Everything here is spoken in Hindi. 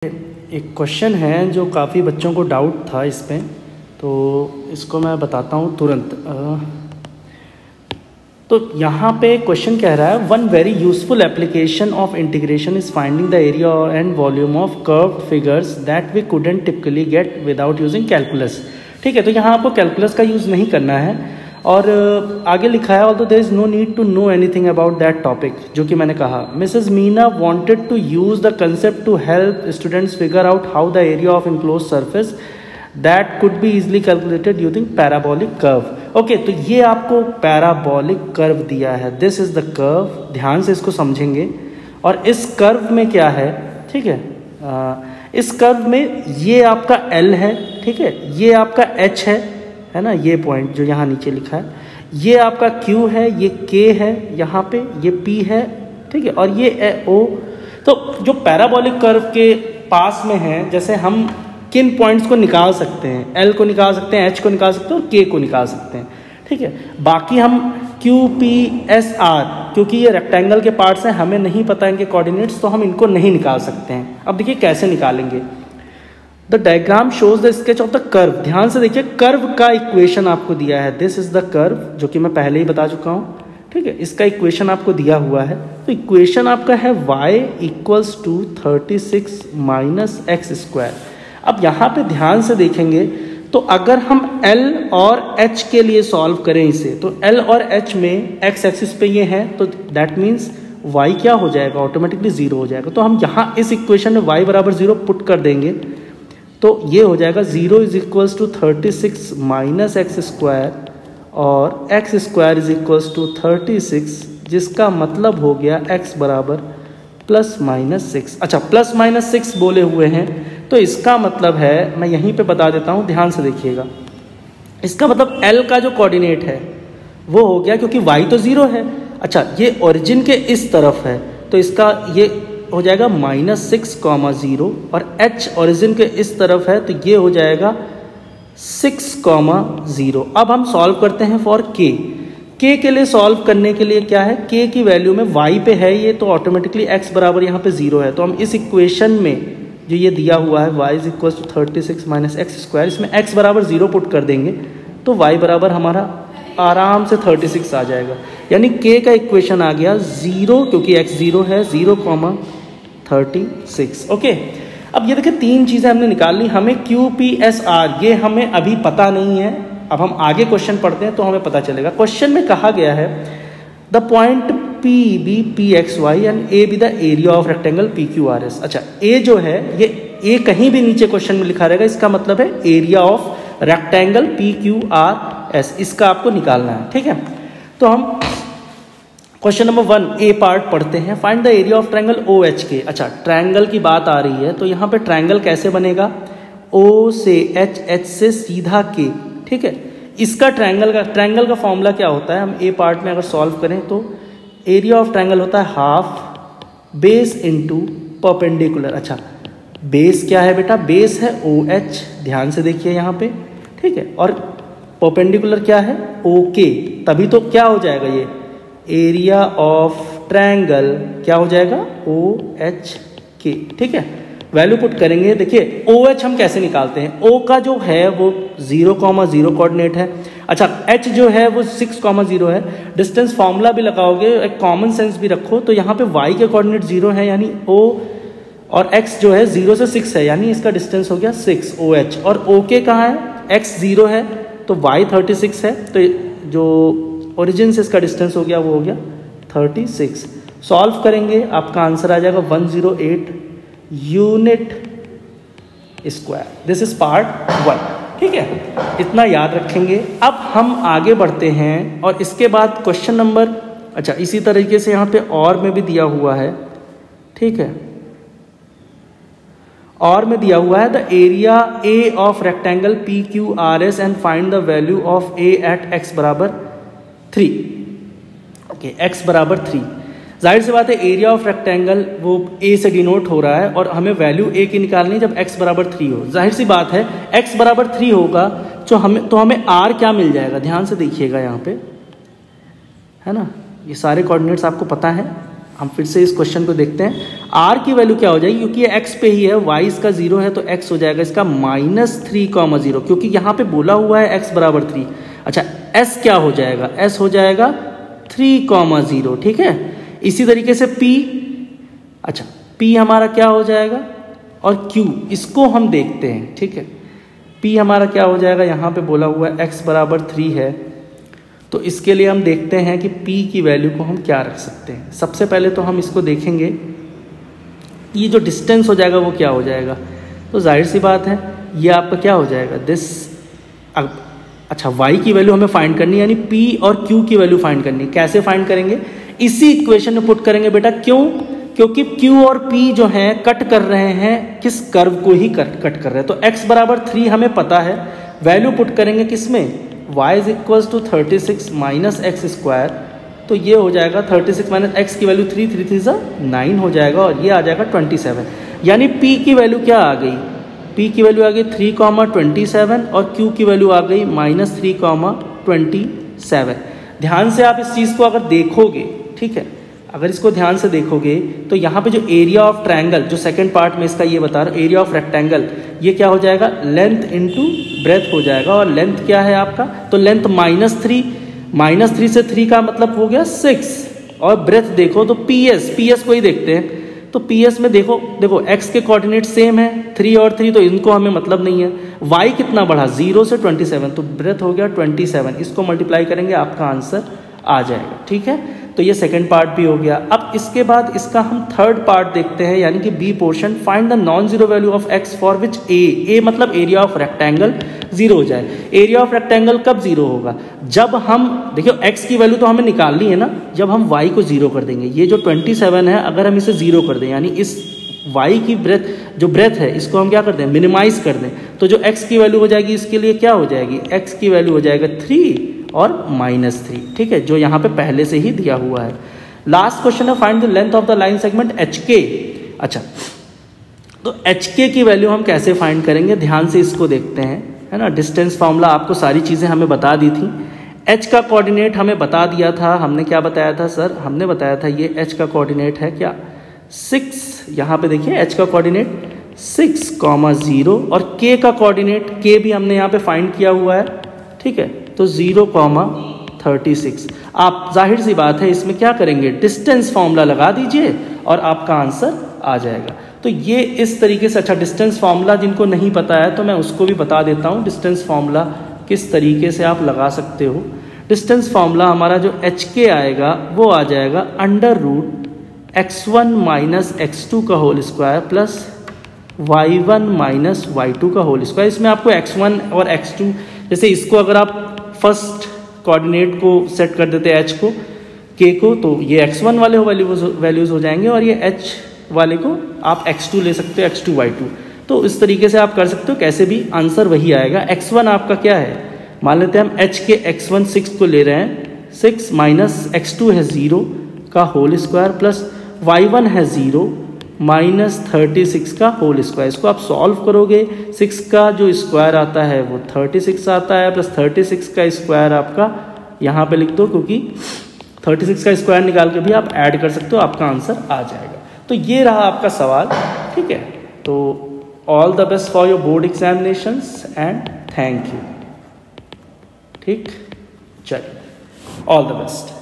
एक क्वेश्चन है जो काफ़ी बच्चों को डाउट था इस पे, तो इसको मैं बताता हूँ तुरंत। तो यहाँ पे क्वेश्चन कह रहा है one very useful application of integration is finding the area and volume of curved figures that we couldn't typically get without using calculus. ठीक है, तो यहाँ आपको कैलकुलस का यूज़ नहीं करना है और आगे लिखा है although there is no need to know anything about that topic, जो कि मैंने कहा। Mrs Meena wanted to use the concept to help students figure out how the area of enclose surface that could be easily calculated using parabolic curve. Okay, तो ये आपको पैराबोलिक कर्व दिया है, दिस इज द कर्व। ध्यान से इसको समझेंगे। और इस कर्व में क्या है, ठीक है, इस कर्व में ये आपका L है, ठीक है, ये आपका H है ना, ये पॉइंट जो यहाँ नीचे लिखा है, ये आपका Q है, ये K है यहाँ पे, ये P है, ठीक है, और ये O। तो जो पैराबोलिक कर्व के पास में है, जैसे हम किन पॉइंट्स को निकाल सकते हैं, L को निकाल सकते हैं, H को निकाल सकते हैं और K को निकाल सकते हैं, ठीक है। बाकी हम Q, P, S, R, क्योंकि ये रेक्टेंगल के पार्ट्स हैं, हमें नहीं पता इनके कोऑर्डिनेट्स, तो हम इनको नहीं निकाल सकते हैं। अब देखिए कैसे निकालेंगे। The diagram shows the sketch of the curve. ध्यान से देखिए, कर्व का इक्वेशन आपको दिया है, दिस इज द कर्व, जो कि मैं पहले ही बता चुका हूँ, ठीक है। इसका इक्वेशन आपको दिया हुआ है, तो इक्वेशन आपका है y equals to 36 minus x square. अब यहाँ पे ध्यान से देखेंगे तो अगर हम L और H के लिए सॉल्व करें इसे, तो L और H में x एक्सिस पे ये है, तो दैट मीन्स y क्या हो जाएगा, ऑटोमेटिकली 0 हो जाएगा। तो हम यहाँ इस इक्वेशन में y बराबर 0 पुट कर देंगे, तो ये हो जाएगा 0 is equals to 36 minus x square और x square is equals to 36, जिसका मतलब हो गया x बराबर प्लस माइनस 6। अच्छा, प्लस माइनस 6 बोले हुए हैं, तो इसका मतलब है, मैं यहीं पे बता देता हूँ, ध्यान से देखिएगा। इसका मतलब L का जो कोऑर्डिनेट है वो हो गया, क्योंकि y तो 0 है। अच्छा, ये ओरिजिन के इस तरफ है, तो इसका ये हो जाएगा -6,0 और H ओरिजिन के इस तरफ है, तो ये हो जाएगा 6,0। अब हम सॉल्व करते हैं फॉर K के लिए। सॉल्व करने के लिए क्या है, K की वैल्यू में y पे है ये, तो ऑटोमेटिकली x बराबर यहाँ पे 0 है, तो हम इस इक्वेशन में जो ये दिया हुआ है y is equal to 36 minus x square, इसमें x बराबर 0 पुट कर देंगे, तो y बराबर हमारा आराम से 36 आ जाएगा। यानी K का इक्वेशन आ गया 0, क्योंकि x 0 है, 0,36। ओके, अब ये देखिए तीन चीज़ें हमने निकाल ली। हमें Q, P, S, R ये हमें अभी पता नहीं है, अब हम आगे क्वेश्चन पढ़ते हैं तो हमें पता चलेगा। क्वेश्चन में कहा गया है the point P be PXY and A be the area of rectangle PQRS। अच्छा, A जो है, ये A कहीं भी नीचे क्वेश्चन में लिखा रहेगा, इसका मतलब है एरिया ऑफ रेक्टेंगल PQRS, इसका आपको निकालना है, ठीक है। तो हम क्वेश्चन नंबर 1 A पार्ट पढ़ते हैं। Find the area of triangle OHK। अच्छा, ट्रायंगल की बात आ रही है, तो यहाँ पे ट्रायंगल कैसे बनेगा, O से H, H से सीधा K, ठीक है। इसका ट्रायंगल का फॉर्मूला क्या होता है, हम A पार्ट में अगर सॉल्व करें तो एरिया ऑफ ट्रायंगल होता है हाफ बेस इनटू परपेंडिकुलर। अच्छा, बेस क्या है बेटा, बेस है OH, ध्यान से देखिए यहाँ पे, ठीक है, और परपेंडिकुलर क्या है OK, तभी तो क्या हो जाएगा, ये एरिया ऑफ ट्रायंगल क्या हो जाएगा OHK, ठीक है। वैल्यू पुट करेंगे। देखिए OH हम कैसे निकालते हैं, O का जो है वो 0,0 कोऑर्डिनेट है। अच्छा, H जो है वो 6,0 है। डिस्टेंस फॉर्मूला भी लगाओगे, एक कॉमन सेंस भी रखो, तो यहाँ पे y के कोऑर्डिनेट 0 है, यानी O, और x जो है 0 से 6 है, यानी इसका डिस्टेंस हो गया 6 OH। और OK कहाँ है, x 0 है, तो y 36 है, तो जो ओरिजिन से इसका डिस्टेंस हो गया वो हो गया 36। सॉल्व करेंगे, आपका आंसर आ जाएगा 108 unit square. This is part 1, ठीक है, इतना याद रखेंगे। अब हम आगे बढ़ते हैं और इसके बाद क्वेश्चन नंबर, अच्छा इसी तरीके से यहाँ पे और में भी दिया हुआ है, ठीक है, और में दिया हुआ है the area A of rectangle PQRS and find the value of A at x बराबर 3। ओके, x बराबर 3, जाहिर सी बात है एरिया ऑफ रेक्टेंगल वो A से डिनोट हो रहा है और हमें वैल्यू A की निकालनी है जब x बराबर 3 हो। जाहिर सी बात है x बराबर 3 होगा तो हमें R क्या मिल जाएगा, ध्यान से देखिएगा यहाँ पे, है ना, ये सारे कोऑर्डिनेट्स आपको पता है। हम फिर से इस क्वेश्चन को देखते हैं। आर की वैल्यू क्या हो जाएगी, क्योंकि ये एक्स पे ही है, वाई इसका 0 है तो एक्स हो जाएगा इसका -3,0, क्योंकि यहाँ पे बोला हुआ है एक्स बराबर 3। अच्छा एस क्या हो जाएगा, एस हो जाएगा 3,0, ठीक है। इसी तरीके से पी, अच्छा पी हमारा क्या हो जाएगा, और क्यू इसको हम देखते हैं, ठीक है। पी हमारा क्या हो जाएगा, यहाँ पे बोला हुआ है एक्स बराबर 3 है, तो इसके लिए हम देखते हैं कि पी की वैल्यू को हम क्या रख सकते हैं। सबसे पहले तो हम इसको देखेंगे, ये जो डिस्टेंस हो जाएगा वो क्या हो जाएगा, तो जाहिर सी बात है ये आपका क्या हो जाएगा दिस। अच्छा y की वैल्यू हमें फाइंड करनी है, यानी p और q की वैल्यू फाइंड करनी है। कैसे फाइंड करेंगे, इसी इक्वेशन में पुट करेंगे बेटा। क्यों, क्योंकि q और p जो हैं कट कर रहे हैं किस कर्व को ही कट कर रहे हैं। तो x बराबर 3 हमें पता है, वैल्यू पुट करेंगे किसमें, y is equal to 36 minus x square, तो ये हो जाएगा 36 माइनस एक्स की वैल्यू 3 3 3 9 हो जाएगा, और ये आ जाएगा 27। यानी p की वैल्यू क्या आ गई, p की वैल्यू आ गई 3,27 और q की वैल्यू आ गई -3,27। ध्यान से आप इस चीज़ को अगर देखोगे, ठीक है, अगर इसको ध्यान से देखोगे तो यहाँ पे जो एरिया ऑफ ट्रायंगल, जो सेकंड पार्ट में इसका ये बता रहा हूँ, एरिया ऑफ रेक्टेंगल, ये क्या हो जाएगा, लेंथ इनटू ब्रेथ हो जाएगा। और लेंथ क्या है आपका, तो लेंथ -3 से 3 का मतलब हो गया 6, और ब्रेथ देखो तो पीएस को ही देखते हैं। तो पीएस में देखो एक्स के कोऑर्डिनेट सेम है 3 और 3, तो इनको हमें मतलब नहीं है। वाई कितना बढ़ा, 0 से 27, तो ब्रेथ हो गया 27, इसको मल्टीप्लाई करेंगे आपका आंसर आ जाएगा, ठीक है। तो ये सेकंड पार्ट भी हो गया। अब इसके बाद इसका हम थर्ड पार्ट देखते हैं, यानी कि B portion, find the non zero value of x for which a मतलब एरिया ऑफ रेक्टेंगल 0 हो जाए। एरिया ऑफ रेक्टेंगल कब 0 होगा, जब हम देखियो एक्स की वैल्यू तो हमें निकालनी है ना, जब हम वाई को 0 कर देंगे। ये जो 27 है अगर हम इसे 0 कर दें, यानी इस वाई की ब्रेथ है इसको हम क्या कर दें, मिनिमाइज कर दें, तो जो एक्स की वैल्यू हो जाएगी इसके लिए क्या हो जाएगी, एक्स की वैल्यू हो जाएगा 3 और -3, ठीक है, जो यहाँ पे पहले से ही दिया हुआ है। लास्ट क्वेश्चन है find the length of the line segment HK। अच्छा तो HK की वैल्यू हम कैसे फाइंड करेंगे, ध्यान से इसको देखते हैं, है ना। डिस्टेंस फार्मूला आपको सारी चीज़ें हमें बता दी थी। H का कोऑर्डिनेट हमें बता दिया था, हमने क्या बताया था सर, हमने बताया था ये H का कोऑर्डिनेट है क्या 6, यहाँ पे देखिए H का कोऑर्डिनेट 6,0 और K का कोऑर्डिनेट K भी हमने यहाँ पे फाइंड किया हुआ है, ठीक है, तो 0,36। आप जाहिर सी बात है इसमें क्या करेंगे, डिस्टेंस फॉर्मूला लगा दीजिए और आपका आंसर आ जाएगा। तो ये इस तरीके से, अच्छा डिस्टेंस फॉर्मूला जिनको नहीं पता है तो मैं उसको भी बता देता हूँ, डिस्टेंस फॉर्मूला किस तरीके से आप लगा सकते हो। डिस्टेंस फॉर्मूला हमारा जो HK आएगा वो आ जाएगा √x1 - x2 का whole square plus y1 - y2 का होल स्क्वायर। इसमें आपको x1 और x2, जैसे इसको अगर आप फर्स्ट कोऑर्डिनेट को सेट कर देते हैं h को k को, तो ये x1 वाले वैल्यूज हो जाएंगे, और ये h वाले को आप x2 ले सकते हो, x2 y2। तो इस तरीके से आप कर सकते हो, कैसे भी आंसर वही आएगा। x1 आपका क्या है, मान लेते हैं हम h के x1 6 को ले रहे हैं, 6 माइनस x2 है 0 का होल स्क्वायर प्लस y1 है 0 -36 का होल स्क्वायर। इसको आप सॉल्व करोगे, 6 का जो स्क्वायर आता है वो 36 आता है, प्लस 36 का स्क्वायर आपका यहाँ पे लिख दो, क्योंकि 36 का स्क्वायर निकाल के भी आप ऐड कर सकते हो, आपका आंसर आ जाएगा। तो ये रहा आपका सवाल, ठीक है। तो all the best for your board examinations and thank you, ठीक, चलिए ऑल द बेस्ट।